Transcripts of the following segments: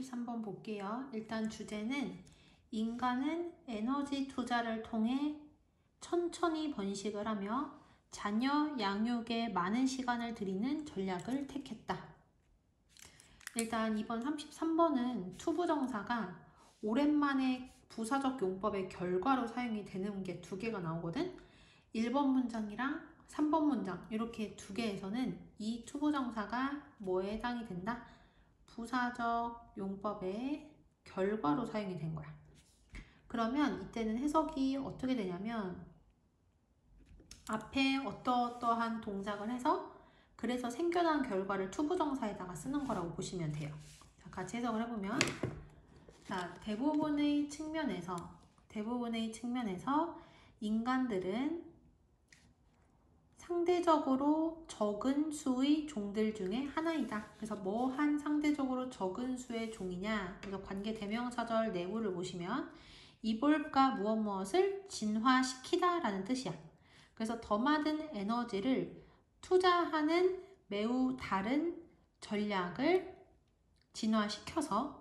33번 볼게요. 일단 주제는 인간은 에너지 투자를 통해 천천히 번식을 하며 자녀 양육에 많은 시간을 들이는 전략을 택했다. 일단 이번 33번은 투부정사가 오랜만에 부사적 용법의 결과로 사용이 되는 게 두 개가 나오거든. 1번 문장이랑 3번 문장 이렇게 두 개에서는 이 투부정사가 뭐에 해당이 된다? 부사적 용법의 결과로 사용이 된 거야. 그러면 이때는 해석이 어떻게 되냐면 앞에 어떠한 동작을 해서 그래서 생겨난 결과를 투부정사에다가 쓰는 거라고 보시면 돼요. 자, 같이 해석을 해보면 자, 대부분의 측면에서 인간들은 상대적으로 적은 수의 종들 중에 하나이다. 그래서 뭐한 상대적으로 적은 수의 종이냐? 그래서 관계 대명사절 내부를 보시면 이볼까 무엇을 진화시키다 라는 뜻이야. 그래서 더 많은 에너지를 투자하는 매우 다른 전략을 진화시켜서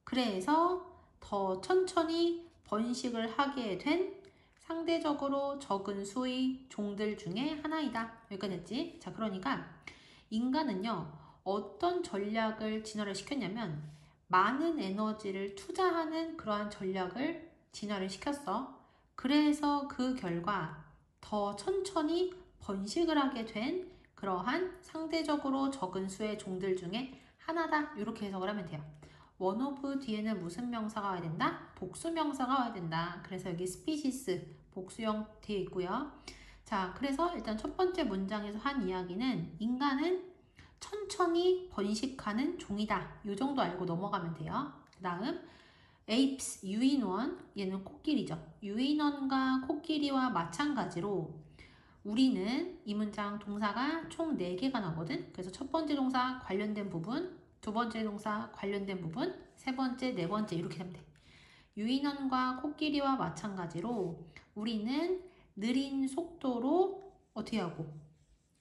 그래서 더 천천히 번식을 하게 된 상대적으로 적은 수의 종들 중에 하나이다. 여기까지 했지? 자, 그러니까 인간은요 어떤 전략을 진화를 시켰냐면 많은 에너지를 투자하는 그러한 전략을 진화를 시켰어. 그래서 그 결과 더 천천히 번식을 하게 된 그러한 상대적으로 적은 수의 종들 중에 하나다. 이렇게 해석을 하면 돼요. 원 오브 뒤에는 무슨 명사가 와야 된다? 복수명사가 와야 된다. 그래서 여기 스피시스 복수형 되어 있고요. 자, 그래서 일단 첫 번째 문장에서 한 이야기는 인간은 천천히 번식하는 종이다. 이 정도 알고 넘어가면 돼요. 그 다음 apes, 유인원, 얘는 코끼리죠. 유인원과 코끼리와 마찬가지로 우리는 이 문장 동사가 총 4개가 나거든. 그래서 첫 번째 동사 관련된 부분, 두 번째 동사 관련된 부분, 세 번째, 네 번째 이렇게 하면 돼. 유인원과 코끼리와 마찬가지로 우리는 느린 속도로 어떻게 하고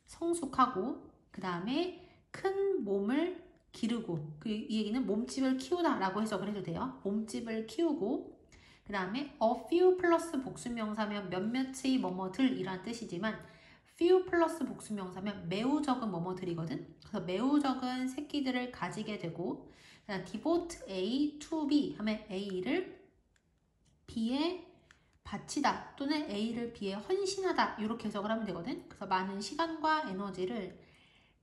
성숙하고 그 다음에 큰 몸을 기르고 이 얘기는 몸집을 키우다 라고 해석을 해도 돼요. 몸집을 키우고 그 다음에 a few 플러스 복수명사면 몇몇의 뭐뭐들이란 뜻이지만 few 플러스 복수명사면 매우 적은 뭐뭐들이거든. 그래서 매우 적은 새끼들을 가지게 되고 devote A to B 하면 A를 B에 바치다 또는 A를 B에 헌신하다 이렇게 해석을 하면 되거든. 그래서 많은 시간과 에너지를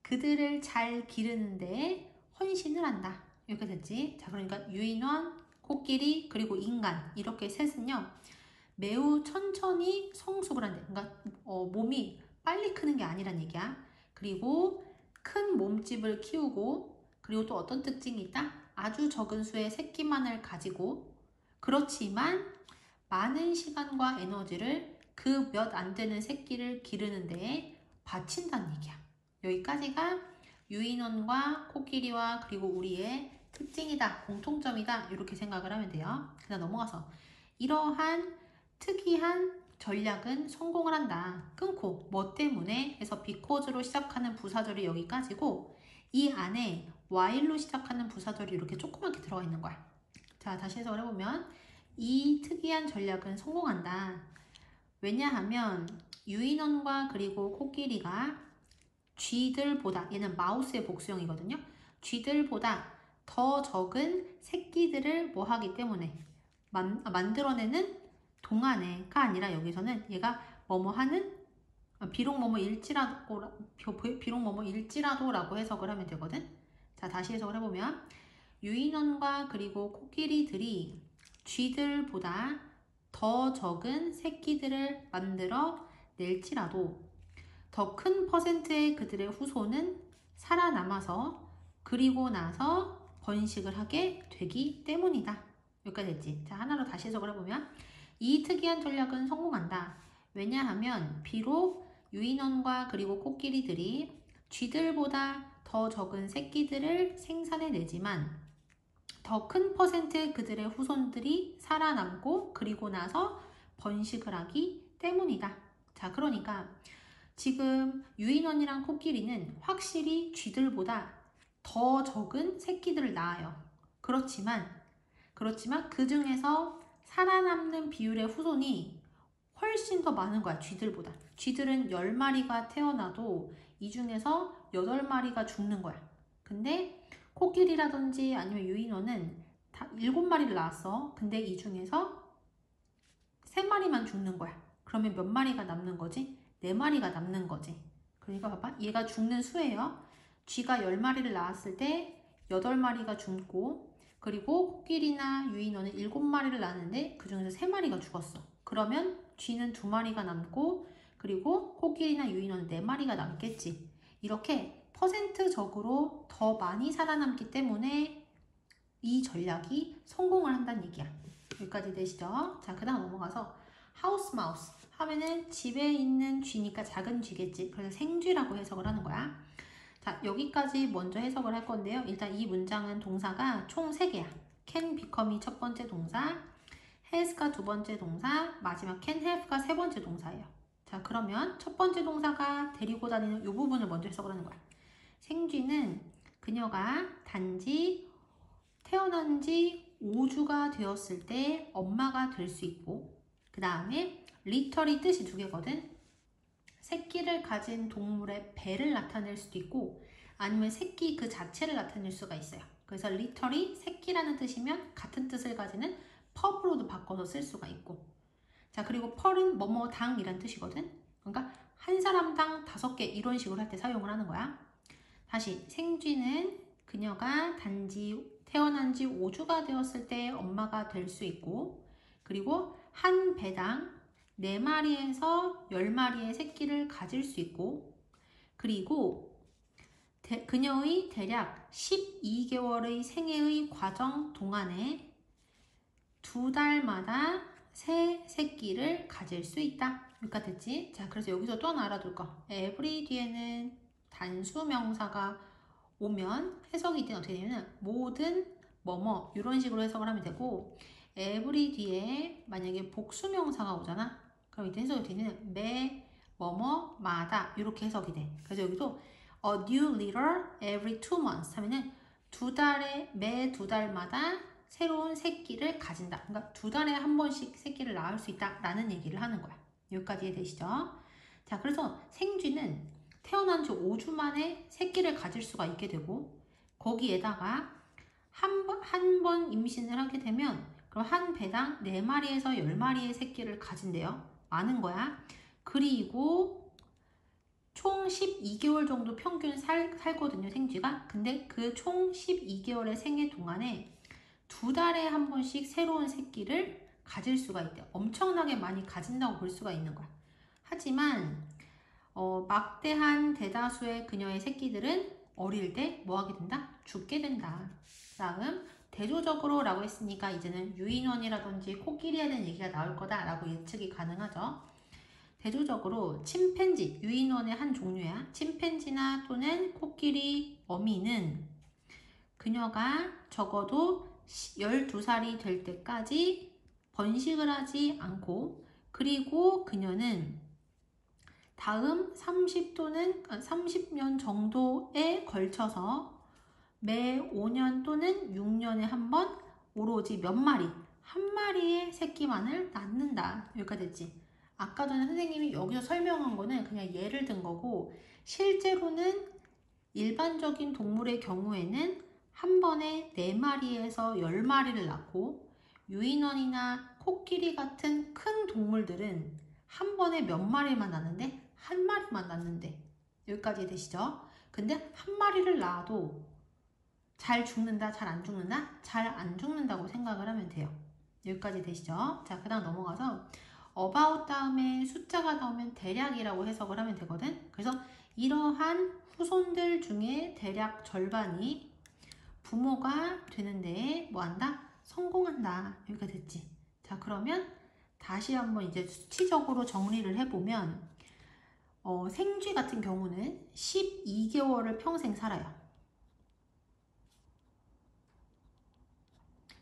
그들을 잘 기르는 데에 헌신을 한다. 이렇게 됐지. 자, 그러니까 유인원, 코끼리, 그리고 인간 이렇게 셋은요. 매우 천천히 성숙을 한대. 그러니까 몸이 빨리 크는 게 아니란 얘기야. 그리고 큰 몸집을 키우고 그리고 또 어떤 특징이 있다? 아주 적은 수의 새끼만을 가지고 그렇지만 많은 시간과 에너지를 그 몇 안 되는 새끼를 기르는 데에 바친다는 얘기야. 여기까지가 유인원과 코끼리와 그리고 우리의 특징이다, 공통점이다 이렇게 생각을 하면 돼요. 그다음 넘어가서 이러한 특이한 전략은 성공을 한다. 끊고 뭐 때문에 해서 because로 시작하는 부사절이 여기까지고 이 안에 while로 시작하는 부사절이 이렇게 조그맣게 들어가 있는 거야. 자, 다시 해석을 해보면 이 특이한 전략은 성공한다. 왜냐하면 유인원과 그리고 코끼리가 쥐들보다 얘는 마우스의 복수형이거든요. 쥐들보다 더 적은 새끼들을 뭐 하기 때문에 만들어내는 동안에가 아니라 여기서는 얘가 뭐뭐 하는 비록 뭐뭐 일지라도라고 해석을 하면 되거든. 자, 다시 해석을 해보면 유인원과 그리고 코끼리들이 쥐들보다 더 적은 새끼들을 만들어 낼지라도 더 큰 퍼센트의 그들의 후손은 살아남아서 그리고 나서 번식을 하게 되기 때문이다. 여기까지 됐지. 자, 하나로 다시 해석을 해보면 이 특이한 전략은 성공한다. 왜냐하면 비록 유인원과 그리고 코끼리들이 쥐들보다 더 적은 새끼들을 생산해내지만 더 큰 퍼센트의 그들의 후손들이 살아남고 그리고 나서 번식을 하기 때문이다. 자, 그러니까 지금 유인원이랑 코끼리는 확실히 쥐들보다 더 적은 새끼들을 낳아요. 그렇지만 그 중에서 살아남는 비율의 후손이 훨씬 더 많은 거야, 쥐들보다. 쥐들은 10마리가 태어나도 이 중에서 8마리가 죽는 거야. 근데 코끼리라든지 아니면 유인원은 다 7마리를 낳았어. 근데 이 중에서 3마리만 죽는 거야. 그러면 몇 마리가 남는 거지? 4마리가 남는 거지. 그러니까 봐봐. 얘가 죽는 수예요. 쥐가 10마리를 낳았을 때 8마리가 죽고, 그리고 코끼리나 유인원은 7마리를 낳았는데 그 중에서 3마리가 죽었어. 그러면 쥐는 2마리가 남고, 그리고 코끼리나 유인원은 4마리가 남겠지. 이렇게 퍼센트적으로 더 많이 살아남기 때문에 이 전략이 성공을 한다는 얘기야. 여기까지 되시죠? 자, 그 다음 넘어가서 하우스 마우스 하면은 집에 있는 쥐니까 작은 쥐겠지. 그래서 생쥐라고 해석을 하는 거야. 자, 여기까지 먼저 해석을 할 건데요. 일단 이 문장은 동사가 총 3개야. can become이 첫 번째 동사, has가 두 번째 동사, 마지막 can have가 세 번째 동사예요. 자, 그러면 첫 번째 동사가 데리고 다니는 이 부분을 먼저 해석을 하는 거야. 생쥐는 그녀가 단지 태어난 지 5주가 되었을 때 엄마가 될 수 있고, 그 다음에 리터리 뜻이 2개거든. 새끼를 가진 동물의 배를 나타낼 수도 있고, 아니면 새끼 그 자체를 나타낼 수가 있어요. 그래서 리터리 새끼라는 뜻이면 같은 뜻을 가지는 펍으로도 바꿔서 쓸 수가 있고, 자, 그리고 펄은 뭐뭐 당이란 뜻이거든. 그러니까 한 사람당 5개 이런 식으로 할 때 사용을 하는 거야. 다시 생쥐는 그녀가 단지 태어난 지 5주가 되었을 때 엄마가 될 수 있고, 그리고 한 배당 4마리에서 10마리의 새끼를 가질 수 있고, 그리고 그녀의 대략 12개월의 생애의 과정 동안에 2달마다 새 새끼를 가질 수 있다. 여기까지 됐지? 자, 그래서 여기서 또 하나 알아둘 거. every 뒤에는 단수 명사가 오면 해석이 이때는 어떻게 되냐면 모든 뭐뭐 이런 식으로 해석을 하면 되고, every 뒤에 만약에 복수 명사가 오잖아. 그럼 이때 해석이 되는 매 뭐뭐마다 이렇게 해석이 돼. 그래서 여기도 a new litter every 2 months 하면은 매 2달마다 새로운 새끼를 가진다. 그러니까 2달에 한 번씩 새끼를 낳을 수 있다라는 얘기를 하는 거야. 여기까지 이해되시죠? 자, 그래서 생쥐는 태어난 지 5주 만에 새끼를 가질 수가 있게 되고, 거기에다가 한 번 임신을 하게 되면 그럼 한 배당 4마리에서 10마리의 새끼를 가진대요. 많은 거야. 그리고 총 12개월 정도 평균 살거든요, 생쥐가. 근데 그 총 12개월의 생애 동안에 2달에 한 번씩 새로운 새끼를 가질 수가 있대요. 엄청나게 많이 가진다고 볼 수가 있는 거야. 하지만 막대한 대다수의 그녀의 새끼들은 어릴 때 뭐 하게 된다? 죽게 된다. 다음 대조적으로 라고 했으니까 이제는 유인원이라든지 코끼리에 대한 얘기가 나올 거다 라고 예측이 가능하죠. 대조적으로 침팬지, 유인원의 한 종류야. 침팬지나 또는 코끼리 어미는 그녀가 적어도 12살이 될 때까지 번식을 하지 않고, 그리고 그녀는 다음 30년 정도에 걸쳐서 매 5년 또는 6년에 한 번 오로지 한 마리의 새끼만을 낳는다. 여기까지 됐지. 아까 전에 선생님이 여기서 설명한 거는 그냥 예를 든 거고, 실제로는 일반적인 동물의 경우에는 한 번에 4마리에서 10마리를 낳고, 유인원이나 코끼리 같은 큰 동물들은 한 번에 몇 마리만 낳는데 한 마리만 낳는데. 여기까지 되시죠? 근데 한 마리를 낳아도 잘 죽는다, 잘 안 죽는다? 잘 안 죽는다고 생각을 하면 돼요. 여기까지 되시죠? 자, 그 다음 넘어가서 about 다음에 숫자가 나오면 대략이라고 해석을 하면 되거든. 그래서 이러한 후손들 중에 대략 절반이 부모가 되는데 뭐 한다? 성공한다. 여기까지 됐지. 자, 그러면 다시 한번 이제 수치적으로 정리를 해보면 생쥐 같은 경우는 12개월을 평생 살아요.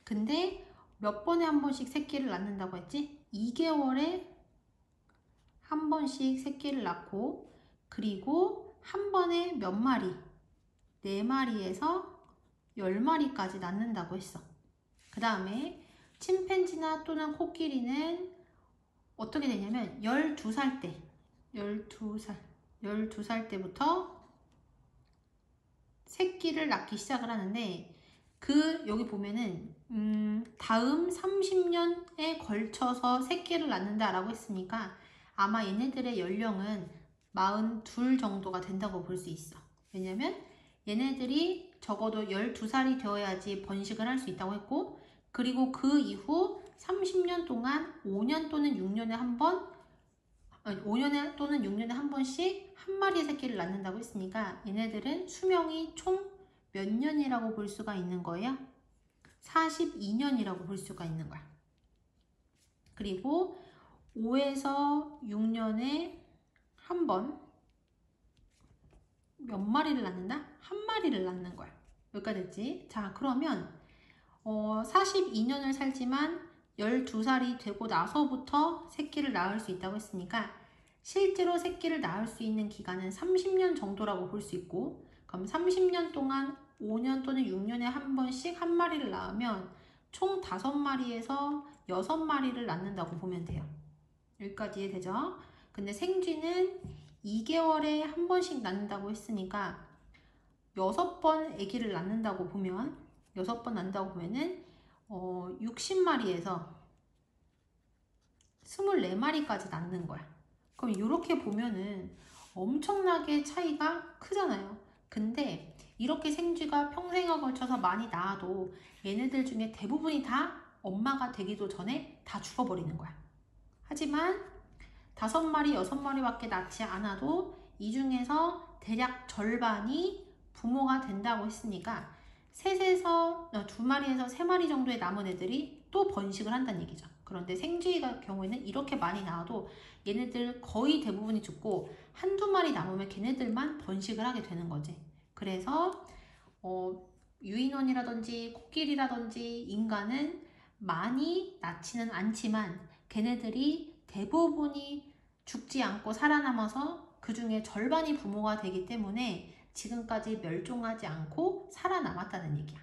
근데 몇 번에 한 번씩 새끼를 낳는다고 했지? 2개월에 한 번씩 새끼를 낳고, 그리고 한 번에 몇 마리? 4마리에서 10마리까지 낳는다고 했어. 그 다음에 침팬지나 또는 코끼리는 어떻게 되냐면 12살 때 12살 때부터 새끼를 낳기 시작을 하는데 여기 보면은 다음 30년에 걸쳐서 새끼를 낳는다라고 했으니까 아마 얘네들의 연령은 42 정도가 된다고 볼 수 있어. 왜냐면 얘네들이 적어도 12살이 되어야지 번식을 할 수 있다고 했고, 그리고 그 이후 30년 동안 5년 또는 6년에 한 번, 5년에 또는 6년에 한 번씩 한 마리의 새끼를 낳는다고 했으니까 얘네들은 수명이 총 몇 년이라고 볼 수가 있는 거예요? 42년이라고 볼 수가 있는 거야. 그리고 5에서 6년에 한 번 몇 마리를 낳는다? 한 마리를 낳는 거야. 여기까지 됐지? 자, 그러면 42년을 살지만 12살이 되고 나서부터 새끼를 낳을 수 있다고 했으니까 실제로 새끼를 낳을 수 있는 기간은 30년 정도라고 볼 수 있고, 그럼 30년 동안 5년 또는 6년에 한 번씩 한 마리를 낳으면 총 5마리에서 6마리를 낳는다고 보면 돼요. 여기까지 이해되죠? 근데 생쥐는 2개월에 한 번씩 낳는다고 했으니까 6번 아기를 낳는다고 보면 6번 낳는다고 보면은 60마리에서 24마리까지 낳는 거야. 그럼 이렇게 보면은 엄청나게 차이가 크잖아요. 근데 이렇게 생쥐가 생생에 걸쳐서 많이 낳아도 얘네들 중에 대부분이 다 엄마가 되기도 전에 다 죽어버리는 거야. 하지만 5마리, 6마리밖에 낳지 않아도 이 중에서 대략 절반이 부모가 된다고 했으니까 2마리에서 3마리 정도의 남은 애들이 또 번식을 한다는 얘기죠. 그런데 생쥐 같은 경우에는 이렇게 많이 낳아도 얘네들 거의 대부분이 죽고 한두 마리 남으면 걔네들만 번식을 하게 되는 거지. 그래서 유인원이라든지 코끼리라든지 인간은 많이 낳지는 않지만 걔네들이 대부분이 죽지 않고 살아남아서 그 중에 절반이 부모가 되기 때문에 지금까지 멸종하지 않고 살아남았다는 얘기야.